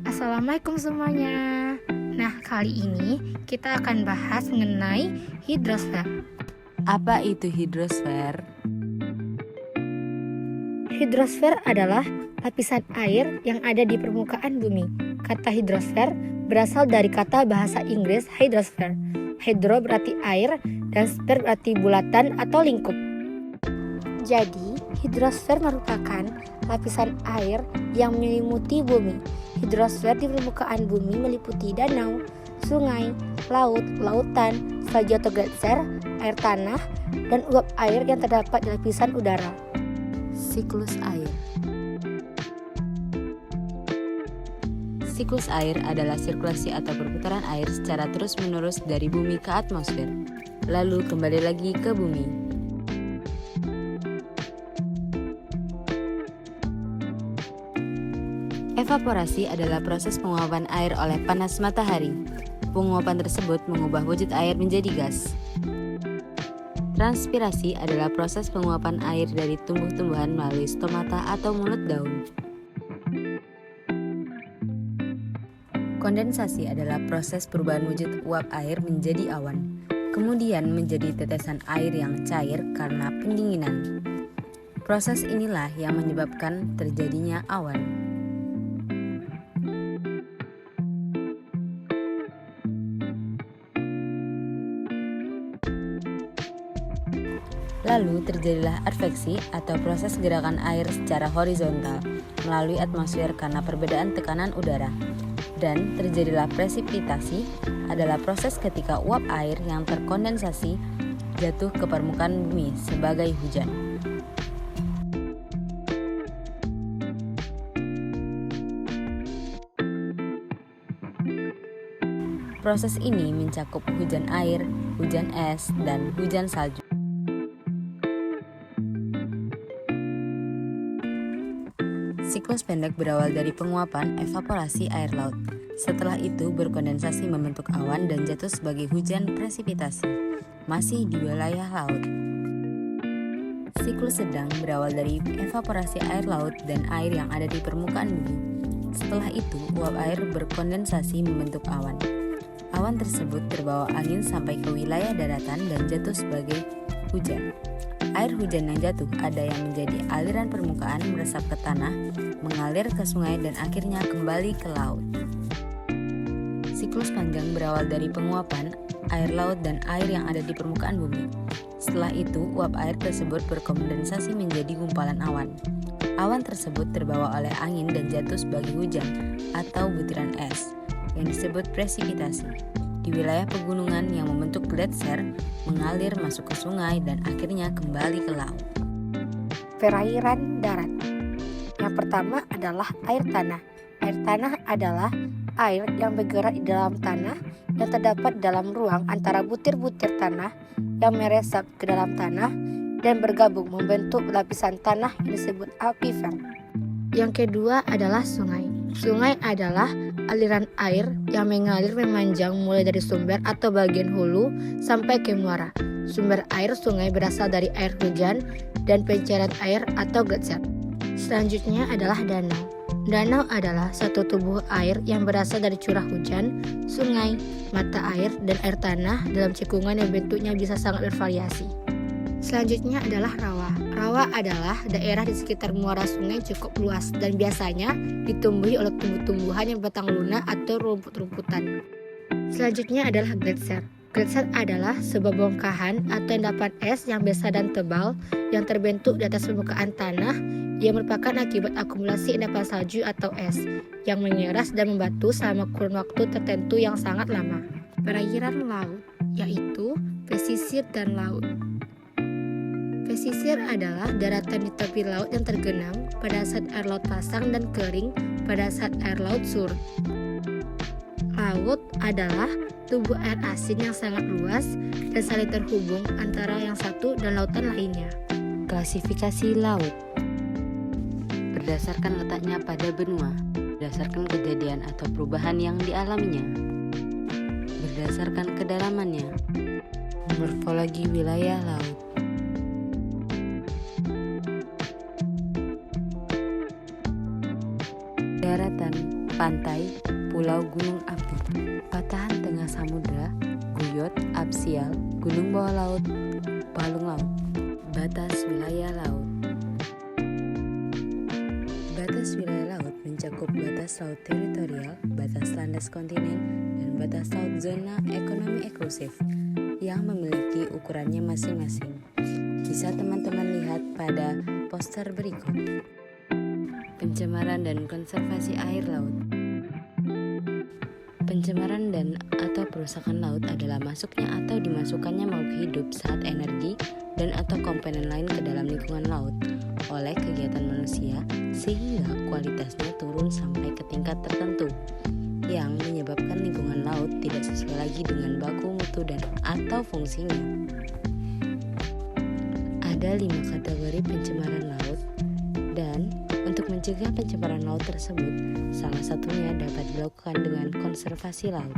Assalamualaikum semuanya. Nah, kali ini kita akan bahas mengenai hidrosfer. Apa itu hidrosfer? Hidrosfer adalah lapisan air yang ada di permukaan bumi. Kata hidrosfer berasal dari kata bahasa Inggris hydrosphere. Hydro berarti air dan sphere berarti bulatan atau lingkup. Jadi, hidrosfer merupakan lapisan air yang menyelimuti bumi. Hidrosfer di permukaan bumi meliputi danau, sungai, laut, lautan, salju atau gletser, air tanah, dan uap air yang terdapat di lapisan udara. Siklus air. Siklus air adalah sirkulasi atau perputaran air secara terus-menerus dari bumi ke atmosfer, lalu kembali lagi ke bumi. Evaporasi adalah proses penguapan air oleh panas matahari. Penguapan tersebut mengubah wujud air menjadi gas. Transpirasi adalah proses penguapan air dari tumbuh-tumbuhan melalui stomata atau mulut daun. Kondensasi adalah proses perubahan wujud uap air menjadi awan, kemudian menjadi tetesan air yang cair karena pendinginan. Proses inilah yang menyebabkan terjadinya awan. Lalu terjadilah adveksi atau proses gerakan air secara horizontal melalui atmosfer karena perbedaan tekanan udara. Dan terjadilah presipitasi adalah proses ketika uap air yang terkondensasi jatuh ke permukaan bumi sebagai hujan. Proses ini mencakup hujan air, hujan es, dan hujan salju. Siklus pendek berawal dari penguapan evaporasi air laut. Setelah itu berkondensasi membentuk awan dan jatuh sebagai hujan presipitasi, masih di wilayah laut. Siklus sedang berawal dari evaporasi air laut dan air yang ada di permukaan bumi. Setelah itu, uap air berkondensasi membentuk awan. Awan tersebut terbawa angin sampai ke wilayah daratan dan jatuh sebagai hujan. Air hujan yang jatuh ada yang menjadi aliran permukaan meresap ke tanah, mengalir ke sungai dan akhirnya kembali ke laut. Siklus panjang berawal dari penguapan air laut dan air yang ada di permukaan bumi. Setelah itu, uap air tersebut berkondensasi menjadi gumpalan awan. Awan tersebut terbawa oleh angin dan jatuh sebagai hujan atau butiran es, yang disebut presipitasi. Di wilayah pegunungan yang membentuk gletser, mengalir masuk ke sungai dan akhirnya kembali ke laut. Perairan darat. Yang pertama adalah air tanah. Air tanah adalah air yang bergerak di dalam tanah yang terdapat dalam ruang antara butir-butir tanah yang meresap ke dalam tanah dan bergabung membentuk lapisan tanah yang disebut aquifer. Yang kedua adalah sungai. Sungai adalah aliran air yang mengalir memanjang mulai dari sumber atau bagian hulu sampai ke muara. Sumber air sungai berasal dari air hujan dan pencairan air atau gletser. Selanjutnya adalah danau. Danau adalah satu tubuh air yang berasal dari curah hujan, sungai, mata air, dan air tanah dalam cekungan yang bentuknya bisa sangat bervariasi. Selanjutnya adalah rawa. Rawa adalah daerah di sekitar muara sungai cukup luas dan biasanya ditumbuhi oleh tumbuh-tumbuhan yang batang lunak atau rumput-rumputan. Selanjutnya adalah gletser. Gletser adalah sebuah bongkahan atau endapan es yang besar dan tebal yang terbentuk di atas permukaan tanah yang merupakan akibat akumulasi endapan salju atau es yang mengeras dan membatu selama kurun waktu tertentu yang sangat lama. Perairan laut, yaitu pesisir dan laut. Pesisir adalah daratan di tepi laut yang tergenang pada saat air laut pasang dan kering pada saat air laut surut. Laut adalah tubuh air asin yang sangat luas dan saling terhubung antara yang satu dan lautan lainnya. Klasifikasi laut berdasarkan letaknya pada benua, berdasarkan kejadian atau perubahan yang dialaminya, berdasarkan kedalamannya, morfologi wilayah laut. Daratan pantai, pulau gunung api, patahan tengah samudra, guyot, absial, gunung bawah laut, palung laut. Batas wilayah laut. Batas wilayah laut mencakup batas laut teritorial, batas landas kontinen, dan batas laut zona ekonomi eksklusif yang memiliki ukurannya masing-masing. Bisa teman-teman lihat pada poster berikut. Pencemaran dan konservasi air laut. Pencemaran dan atau perusakan laut adalah masuknya atau dimasukkannya makhluk hidup saat energi dan atau komponen lain ke dalam lingkungan laut oleh kegiatan manusia sehingga kualitasnya turun sampai ke tingkat tertentu yang menyebabkan lingkungan laut tidak sesuai lagi dengan baku mutu dan atau fungsinya. Ada 5 kategori pencemaran laut dan untuk mencegah pencemaran laut tersebut, salah satunya dapat dilakukan dengan konservasi laut.